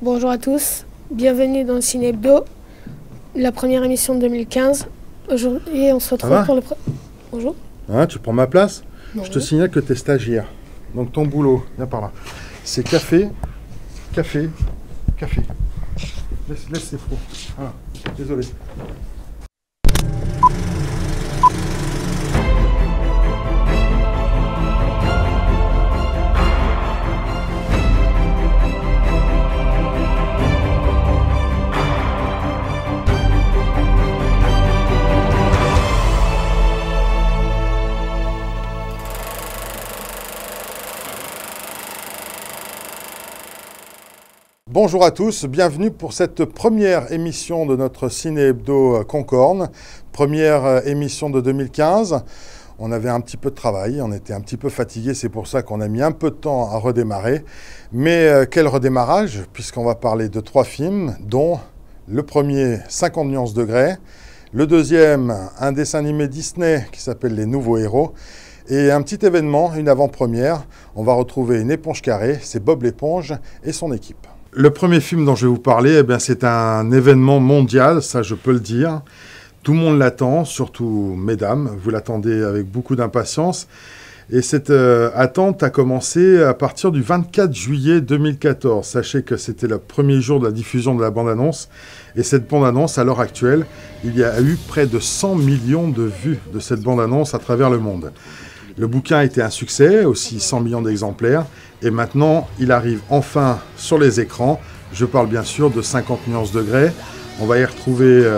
Bonjour à tous, bienvenue dans Ciné Hebdo, la première émission de 2015. Aujourd'hui, on se retrouve pour le... Bonjour. Hein, tu prends ma place? Non. Je te signale que tu es stagiaire. Donc ton boulot, viens par là. C'est café, café, café. Laisse ces frots. Voilà, désolé. Bonjour à tous, bienvenue pour cette première émission de notre Ciné Hebdo Concorne, première émission de 2015. On avait un petit peu de travail, on était un petit peu fatigué, c'est pour ça qu'on a mis un peu de temps à redémarrer. Mais quel redémarrage, puisqu'on va parler de 3 films, dont le premier 50 nuances degrés, le deuxième un dessin animé Disney qui s'appelle Les Nouveaux Héros, et un petit événement, une avant-première. On va retrouver une éponge carrée, c'est Bob l'éponge et son équipe. Le premier film dont je vais vous parler, c'est un événement mondial, ça je peux le dire. Tout le monde l'attend, surtout mesdames, vous l'attendez avec beaucoup d'impatience. Et cette attente a commencé à partir du 24 juillet 2014. Sachez que c'était le premier jour de la diffusion de la bande-annonce. Et cette bande-annonce, à l'heure actuelle, il y a eu près de 100 millions de vues de cette bande-annonce à travers le monde. Le bouquin a été un succès, aussi 100 millions d'exemplaires. Et maintenant, il arrive enfin sur les écrans. Je parle bien sûr de 50 nuances degrés. On va y retrouver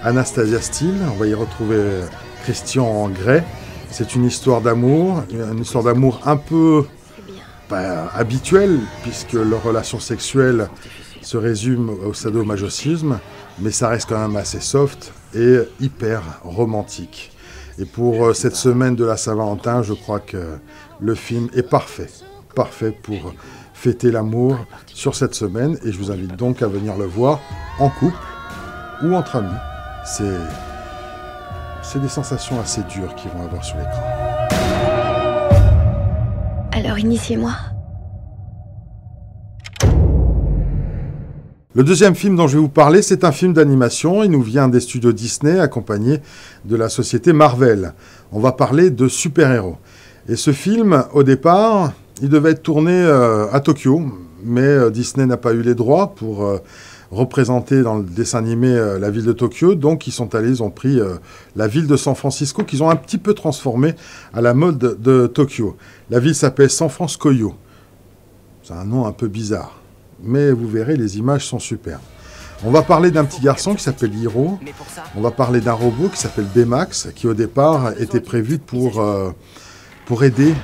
Anastasia Steele, on va y retrouver Christian Grey. C'est une histoire d'amour un peu habituelle, puisque leur relation sexuelle se résume au sadomasochisme, mais ça reste quand même assez soft et hyper romantique. Et pour cette semaine de la Saint-Valentin, je crois que le film est parfait pour fêter l'amour sur cette semaine. Et je vous invite donc à venir le voir en couple ou entre amis. C'est des sensations assez dures qu'ils vont avoir sur l'écran. Alors initiez-moi. Le deuxième film dont je vais vous parler, c'est un film d'animation. Il nous vient des studios Disney, accompagné de la société Marvel. On va parler de super-héros. Et ce film, au départ, il devait être tourné à Tokyo, mais Disney n'a pas eu les droits pour représenter dans le dessin animé la ville de Tokyo. Donc ils ont pris la ville de San Francisco, qu'ils ont un petit peu transformée à la mode de Tokyo. La ville s'appelle San Francisco. C'est un nom un peu bizarre. Mais vous verrez, les images sont superbes. On va parler d'un petit garçon qui s'appelle Hiro. On va parler d'un robot qui s'appelle Baymax, qui au départ était prévu pour aider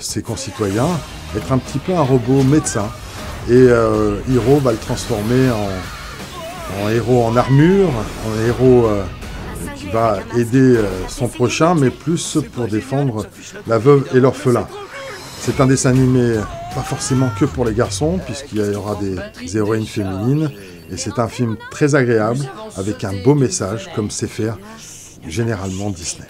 ses concitoyens, être un petit peu un robot médecin. Et Hiro va le transformer en héros en armure, en héros qui va aider son prochain, mais plus pour défendre la veuve et l'orphelin. C'est un dessin animé pas forcément que pour les garçons, puisqu'il y aura des héroïnes féminines. Et c'est un film très agréable, avec un beau message, comme sait faire généralement Disney.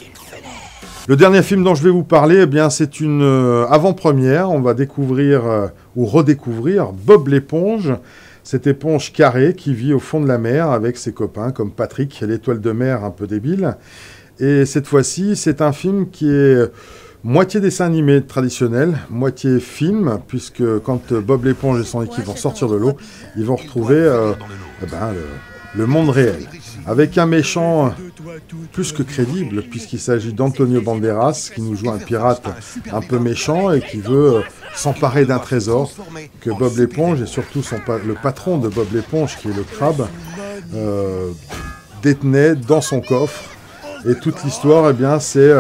Le dernier film dont je vais vous parler, c'est une avant-première. On va découvrir ou redécouvrir Bob l'éponge, cette éponge carrée qui vit au fond de la mer avec ses copains comme Patrick, l'étoile de mer un peu débile. Et cette fois-ci, c'est un film qui est moitié dessin animé traditionnel, moitié film, puisque quand Bob l'éponge et son équipe vont sortir de l'eau, ils vont retrouver le monde réel. Avec un méchant plus que crédible, puisqu'il s'agit d'Antonio Banderas, qui nous joue un pirate un peu méchant et qui veut s'emparer d'un trésor que Bob l'éponge, et surtout le patron de Bob l'éponge, qui est le crabe, détenait dans son coffre. Et toute l'histoire, c'est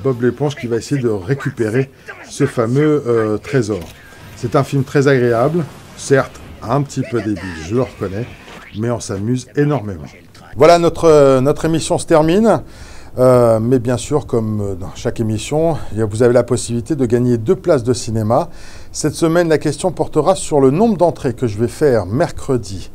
Bob l'éponge qui va essayer de récupérer ce fameux trésor. C'est un film très agréable, certes un petit peu débile, je le reconnais, mais on s'amuse énormément. Voilà, notre émission se termine. Mais bien sûr, comme dans chaque émission, vous avez la possibilité de gagner 2 places de cinéma. Cette semaine, la question portera sur le nombre d'entrées que je vais faire mercredi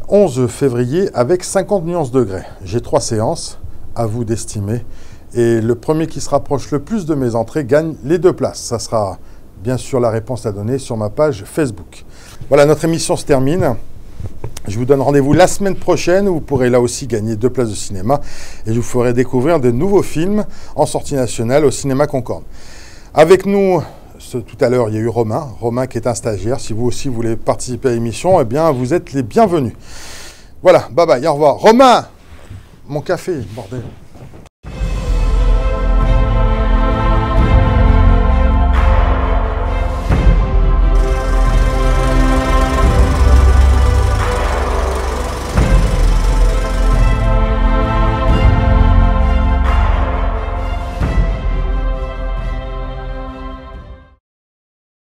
11 février avec 50 nuances degrés. J'ai 3 séances. À vous d'estimer. Et le premier qui se rapproche le plus de mes entrées gagne les 2 places. Ça sera bien sûr la réponse à donner sur ma page Facebook. Voilà, notre émission se termine. Je vous donne rendez-vous la semaine prochaine où vous pourrez là aussi gagner 2 places de cinéma et je vous ferai découvrir de nouveaux films en sortie nationale au Cinéma Concorde. Avec nous, tout à l'heure, il y a eu Romain qui est un stagiaire. Si vous aussi voulez participer à l'émission, eh bien, vous êtes les bienvenus. Voilà, bye bye, au revoir. Romain, mon café, bordel.